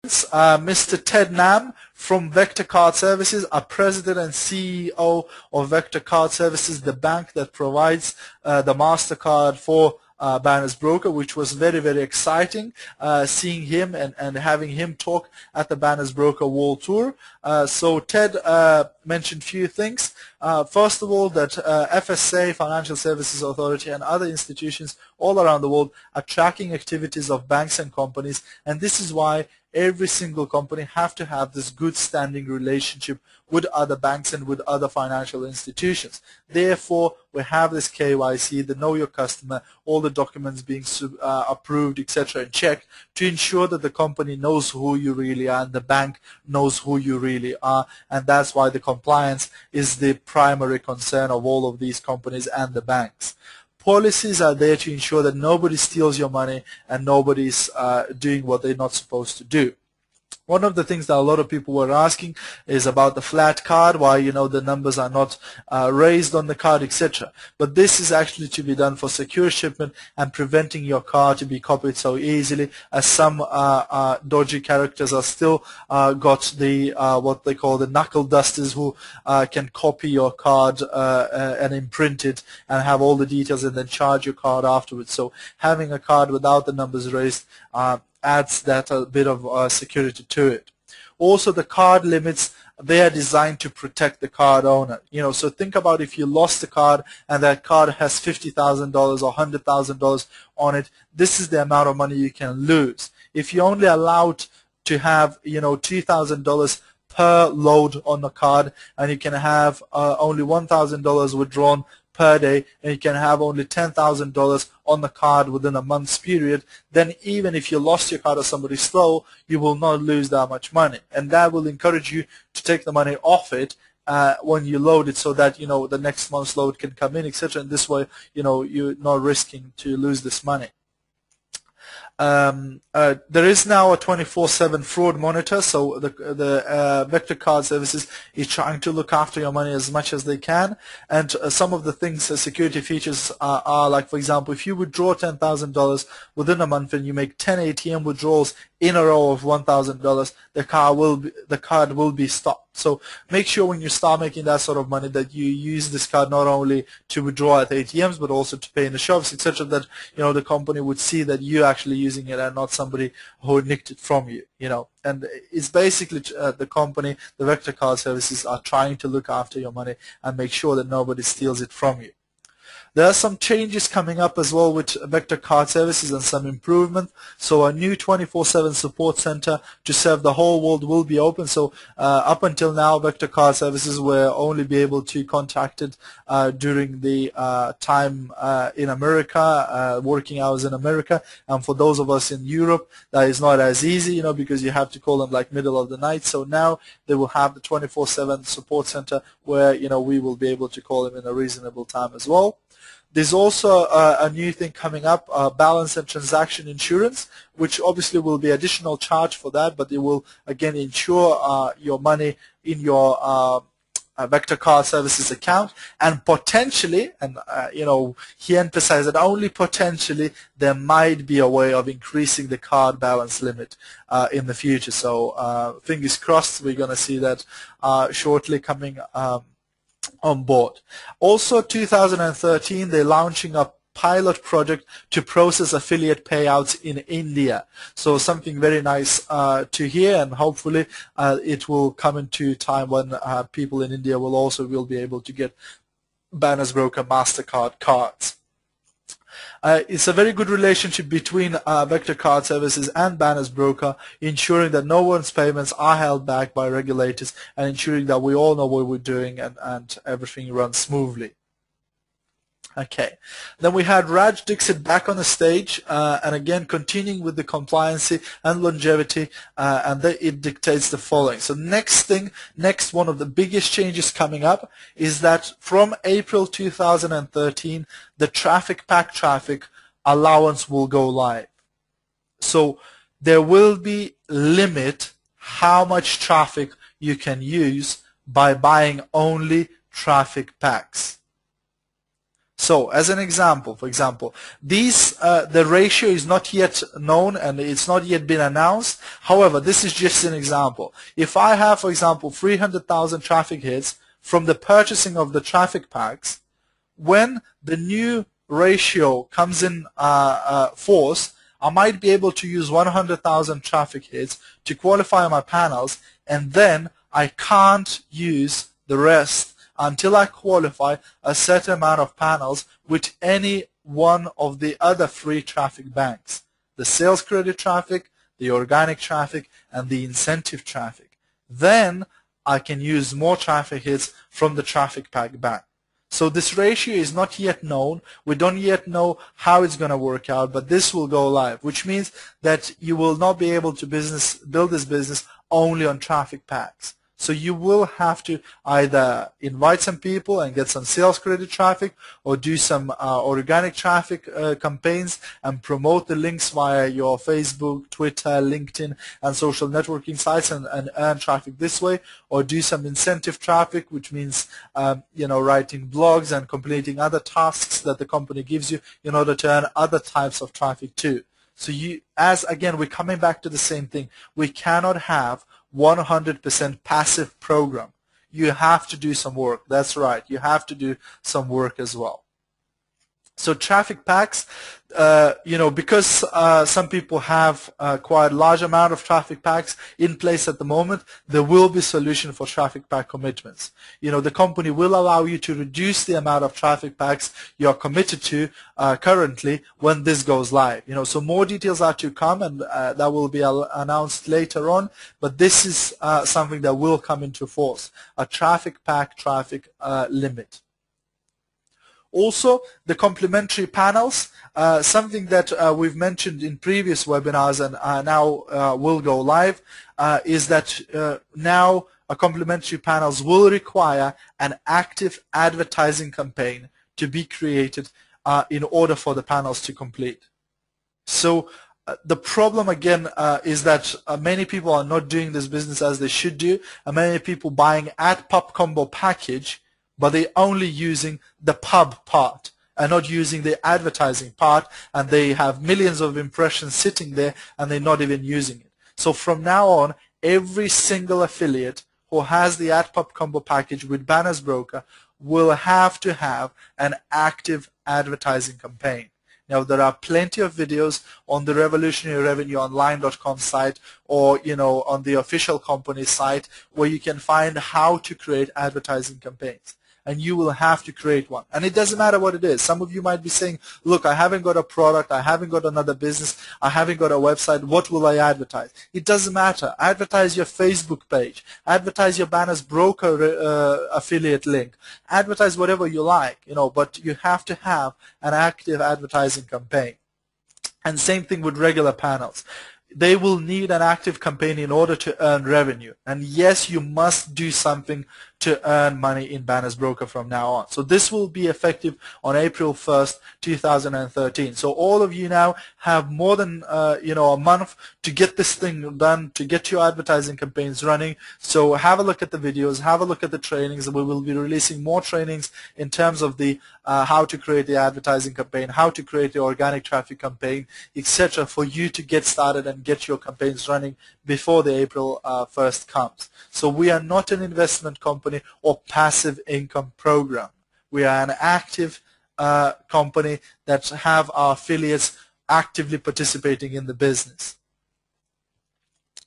Mr. Ted Nam from Vector Card Services, our President and CEO of Vector Card Services, the bank that provides the MasterCard for Banner's Broker, which was very, very exciting seeing him and having him talk at the Banner's Broker World Tour. So Ted mentioned a few things. First of all, that FSA, Financial Services Authority, and other institutions all around the world are tracking activities of banks and companies, and this is why every single company have to have this good standing relationship with other banks and with other financial institutions. Therefore, we have this KYC, the Know Your Customer, all the documents being approved, etc., and checked to ensure that the company knows who you really are and the bank knows who you really are, and that's why the compliance is the primary concern of all of these companies and the banks. Policies are there to ensure that nobody steals your money and nobody's doing what they're not supposed to do. One of the things that a lot of people were asking is about the flat card, why the numbers are not raised on the card, etc. But this is actually to be done for secure shipment and preventing your card to be copied so easily, as some dodgy characters are still got the what they call the knuckle dusters, who can copy your card and imprint it and have all the details and then charge your card afterwards. So having a card without the numbers raised adds that a bit of security to it. Also, the card limits, they are designed to protect the card owner. So think about if you lost the card and that card has $50,000 or $100,000 on it. This is the amount of money you can lose. If you're only allowed to have $2,000 per load on the card, and you can have only $1,000 withdrawn per day, and you can have only $10,000 on the card within a month's period, then even if you lost your card or somebody stole, you will not lose that much money, and that will encourage you to take the money off it when you load it, so that the next month's load can come in, etc. And this way, you're not risking to lose this money. There is now a 24/7 fraud monitor, so the Vector Card Services is trying to look after your money as much as they can. And some of the things, security features are like, for example, if you withdraw $10,000 within a month and you make 10 ATM withdrawals in a row of $1,000, the card will be stopped. So make sure when you start making that sort of money that you use this card not only to withdraw at ATMs but also to pay in the shops, etc. That the company would see that you're actually using it and not somebody who nicked it from you. And it's basically the company, the Vector Card Services, are trying to look after your money and make sure that nobody steals it from you. There are some changes coming up as well with Vector Card Services and some improvement. So a new 24/7 support center to serve the whole world will be open. So up until now, Vector Card Services were only be able to contact it during the time in America, working hours in America. And for those of us in Europe, that is not as easy, because you have to call them like middle of the night. So now they will have the 24/7 support center where we will be able to call them in a reasonable time as well. There's also a new thing coming up, balance and transaction insurance, which obviously will be additional charge for that, but it will again insure your money in your Vector Card Services account, and potentially, and he emphasized that only potentially, there might be a way of increasing the card balance limit in the future. So fingers crossed, we're going to see that shortly coming on board. Also, 2013, they're launching a pilot project to process affiliate payouts in India. So something very nice to hear, and hopefully it will come into time when people in India will be able to get Banner's Broker MasterCard cards. It's a very good relationship between Vector Card Services and Banner's Broker, ensuring that no one's payments are held back by regulators and ensuring that we all know what we're doing and everything runs smoothly. Okay, then we had Raj Dixit back on the stage, and again continuing with the compliancy and longevity, and it dictates the following. So next one of the biggest changes coming up is that from April 2013, the traffic pack traffic allowance will go live. So there will be limit how much traffic you can use by buying only traffic packs. So as an example, for example, the ratio is not yet known and it's not yet been announced. However, this is just an example. If I have, for example, 300,000 traffic hits from the purchasing of the traffic packs, when the new ratio comes in force, I might be able to use 100,000 traffic hits to qualify my panels, and then I can't use the rest until I qualify a certain amount of panels with any one of the other free traffic banks: the sales credit traffic, the organic traffic, and the incentive traffic. Then I can use more traffic hits from the traffic pack bank. So this ratio is not yet known. We don't yet know how it's going to work out, but this will go live, which means that you will not be able to build this business only on traffic packs. So you will have to either invite some people and get some sales credit traffic, or do some organic traffic campaigns and promote the links via your Facebook, Twitter, LinkedIn, and social networking sites and earn traffic this way, or do some incentive traffic, which means writing blogs and completing other tasks that the company gives you in order to earn other types of traffic too. So again, we're coming back to the same thing. We cannot have 100% passive program. You have to do some work. That's right. You have to do some work as well. So traffic packs, because some people have quite a large amount of traffic packs in place at the moment, there will be solution for traffic pack commitments. The company will allow you to reduce the amount of traffic packs you're committed to currently when this goes live. So more details are to come, and that will be announced later on. But this is something that will come into force: a traffic pack limit. Also, the complementary panels, something that we've mentioned in previous webinars and now will go live, is that now complementary panels will require an active advertising campaign to be created in order for the panels to complete. So the problem again is that many people are not doing this business as they should do, and many people buying ad pub combo package, but they're only using the pub part and not using the advertising part, and they have millions of impressions sitting there and they're not even using it. So from now on, every single affiliate who has the ad pub combo package with Banners Broker will have to have an active advertising campaign. Now, there are plenty of videos on the revolutionaryrevenueonline.com site, or on the official company site, where you can find how to create advertising campaigns. And you will have to create one. And it doesn't matter what it is. Some of you might be saying, look, I haven't got a product, I haven't got another business, I haven't got a website, what will I advertise? It doesn't matter. Advertise your Facebook page, advertise your Banners Broker affiliate link, advertise whatever you like, but you have to have an active advertising campaign. And same thing with regular panels. They will need an active campaign in order to earn revenue. And yes, you must do something to earn money in Banners Broker from now on. So this will be effective on April 1st, 2013. So all of you now have more than a month to get this thing done, to get your advertising campaigns running. So have a look at the videos, have a look at the trainings, and we will be releasing more trainings in terms of the how to create the advertising campaign, how to create the organic traffic campaign, etc., for you to get started and get your campaigns running before the April 1st comes. So we are not an investment company or passive income program. We are an active company that have our affiliates actively participating in the business.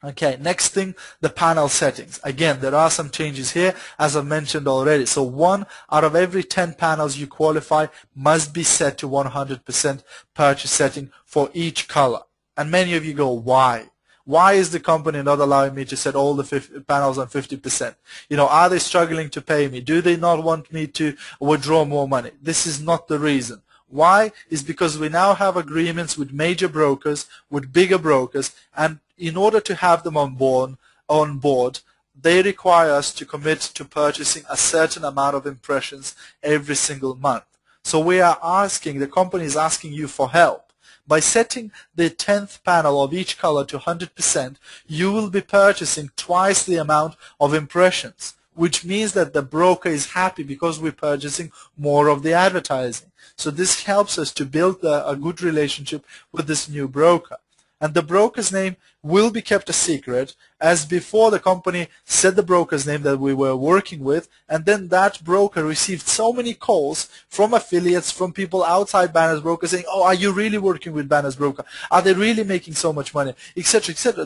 Okay, next thing, the panel settings. Again, there are some changes here, as I mentioned already. So 1 out of every 10 panels you qualify must be set to 100% purchase setting for each color. And many of you go, why? Why is the company not allowing me to set all the panels on 50%? Are they struggling to pay me? Do they not want me to withdraw more money? This is not the reason. Why? Is because we now have agreements with major brokers, with bigger brokers, and in order to have them on board, they require us to commit to purchasing a certain amount of impressions every single month. So the company is asking you for help. By setting the 10th panel of each color to 100%, you will be purchasing twice the amount of impressions, which means that the broker is happy because we're purchasing more of the advertising. So this helps us to build a good relationship with this new broker. And the broker's name will be kept a secret, as before the company said the broker's name that we were working with, and then that broker received so many calls from affiliates, from people outside Banner's Broker saying, oh, are you really working with Banner's Broker? Are they really making so much money? Etc., etc.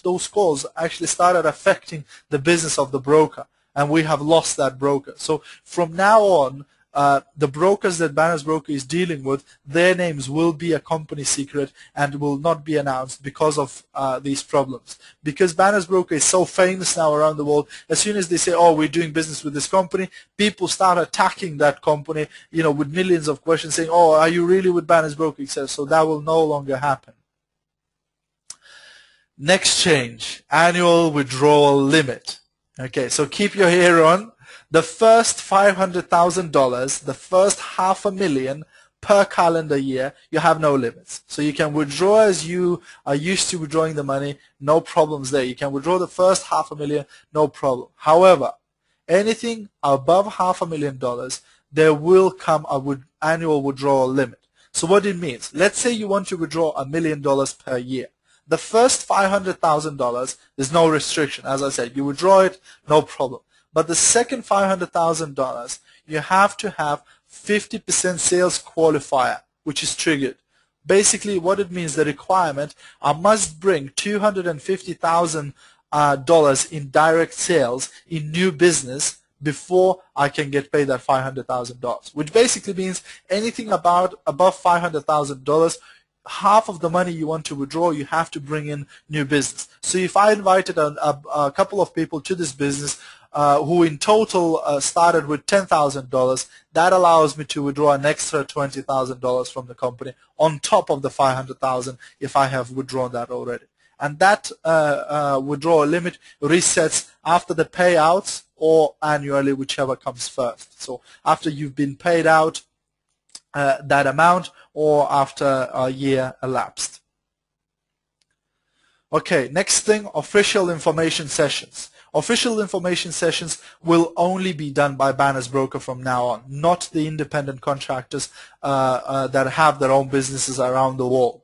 Those calls actually started affecting the business of the broker, and we have lost that broker. So from now on, the brokers that Banner's Broker is dealing with, their names will be a company secret and will not be announced because of these problems. Because Banner's Broker is so famous now around the world, as soon as they say, oh, we're doing business with this company, people start attacking that company, you know, with millions of questions saying, oh, are you really with Banner's Broker? So that will no longer happen. Next change, annual withdrawal limit. Okay, so keep your hair on. The first $500,000, the first $500,000 per calendar year, you have no limits. So you can withdraw as you are used to withdrawing the money, no problems there. You can withdraw the first $500,000, no problem. However, anything above $500,000, there will come an annual withdrawal limit. So what it means, let's say you want to withdraw $1 million per year. The first $500,000, there's no restriction. As I said, you withdraw it, no problem. But the second $500,000, you have to have 50% sales qualifier, which is triggered. Basically, what it means, the requirement, I must bring $250,000 in direct sales in new business before I can get paid that $500,000, which basically means anything above $500,000, half of the money you want to withdraw, you have to bring in new business. So if I invited a couple of people to this business who in total started with $10,000, that allows me to withdraw an extra $20,000 from the company on top of the $500,000 if I have withdrawn that already. And that withdrawal limit resets after the payouts or annually, whichever comes first. So after you've been paid out that amount or after a year elapsed. Okay, next thing, official information sessions. Official information sessions will only be done by Banner's Broker from now on, not the independent contractors that have their own businesses around the world.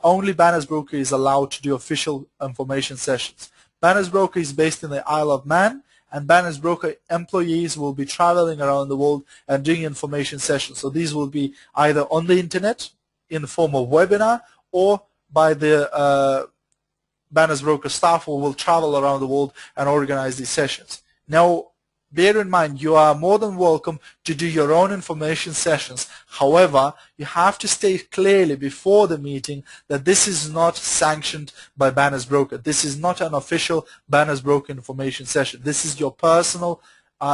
Only Banner's Broker is allowed to do official information sessions. Banner's Broker is based in the Isle of Man, and Banner's Broker employees will be traveling around the world and doing information sessions. So these will be either on the internet in the form of webinar or by the Banner's Broker staff who will travel around the world and organize these sessions. Now, bear in mind, you are more than welcome to do your own information sessions. However, you have to state clearly before the meeting that this is not sanctioned by Banner's Broker. This is not an official Banner's Broker information session. This is your personal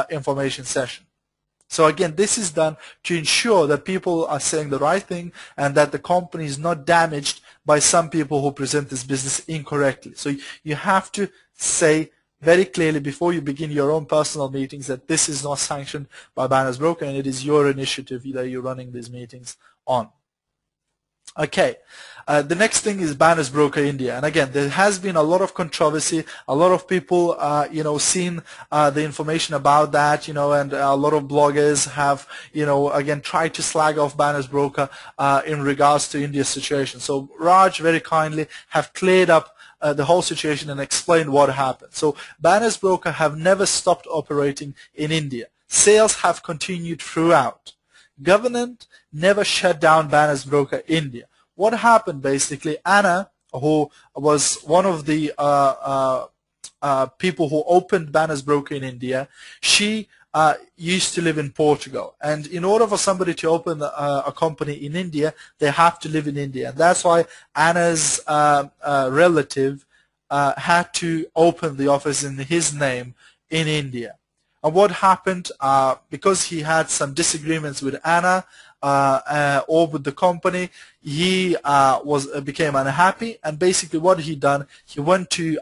information session. So again, this is done to ensure that people are saying the right thing and that the company is not damaged by some people who present this business incorrectly. So you have to say very clearly before you begin your own personal meetings that this is not sanctioned by Banner's Broker and it is your initiative that you're running these meetings on. Okay, the next thing is Banner's Broker India, and again there has been a lot of controversy, a lot of people seen the information about that, and a lot of bloggers have again tried to slag off Banner's Broker in regards to India's situation. So Raj very kindly have cleared up the whole situation and explained what happened. So Banner's Broker have never stopped operating in India. Sales have continued throughout. Government never shut down Banner's Broker India. What happened basically, Anna, who was one of the people who opened Banner's Broker in India, she used to live in Portugal. And in order for somebody to open a company in India, they have to live in India. And that's why Anna's relative had to open the office in his name in India. And what happened, because he had some disagreements with Anna or with the company, he became unhappy, and basically what he done, he went to